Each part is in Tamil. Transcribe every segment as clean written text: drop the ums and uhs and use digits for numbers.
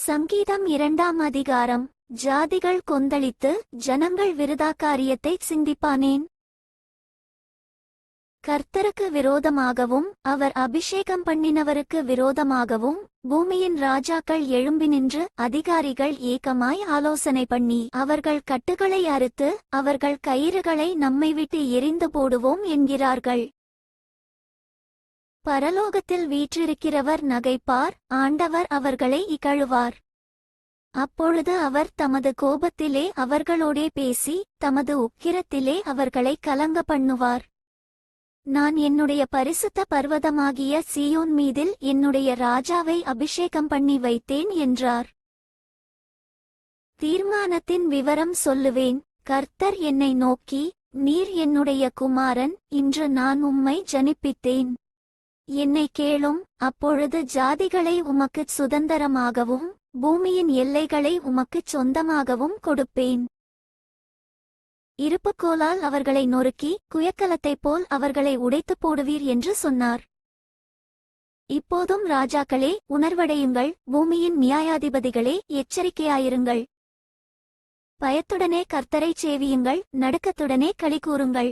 சங்கீதம் 2ஆம் அதிகாரம். ஜாதிகள் கொந்தளித்து ஜனங்கள் விருதாக்காரியத்தை சிந்திப்பானேன். கர்த்தருக்கு விரோதமாகவும் அவர் அபிஷேகம் பண்ணினவருக்கு விரோதமாகவும் பூமியின் ராஜாக்கள் எழும்பி நின்று அதிகாரிகள் ஏகமாய் ஆலோசனை பண்ணி அவர்கள் கட்டுகளை அறுத்து அவர்கள் கயிறுகளை நம்மை விட்டு எறிந்து போடுவோம் என்கிறார்கள். பரலோகத்தில் வீற்றிருக்கிறவர் நகைப்பார், ஆண்டவர் அவர்களை இகழுவார். அப்பொழுது அவர் தமது கோபத்திலே அவர்களோடே பேசி தமது உக்கிரத்திலே அவர்களை கலங்க பண்ணுவார். நான் என்னுடைய பரிசுத்த பர்வதமாகிய சீயோன் மீதில் என்னுடைய ராஜாவை அபிஷேகம் பண்ணி வைத்தேன் என்றார். தீர்மானத்தின் விவரம் சொல்லுவேன். கர்த்தர் என்னை நோக்கி, நீர் என்னுடைய குமாரன், இன்று நான் உம்மை ஜனிப்பித்தேன். என்னை கேளும், அப்பொழுது ஜாதிகளை உமக்குச் சுதந்தரமாகவும் பூமியின் எல்லைகளை உமக்குச் சொந்தமாகவும் கொடுப்பேன். இருப்புக்கோலால் அவர்களை நொறுக்கி குயக்கலத்தைப் போல் அவர்களை உடைத்துப் போடுவீர் என்று சொன்னார். இப்போதும் ராஜாக்களே, உணர்வடையுங்கள், பூமியின் நியாயாதிபதிகளே, எச்சரிக்கையாயிருங்கள். பயத்துடனே கர்த்தரைச் சேவியுங்கள், நடுக்கத்துடனே களிகூருங்கள்.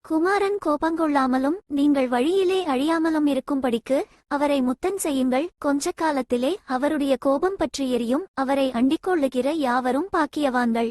குமாரன் கோபங்கொள்ளாமலும் நீங்கள் வழியிலே அழியாமலும் இருக்கும்படிக்கு அவரை முத்தம் செய்யுங்கள். கொஞ்ச காலத்திலே அவருடைய கோபம் பற்றி எரியும். அவரை அண்டிக்கொள்ளுகிற யாவரும் பாக்கியவான்கள்.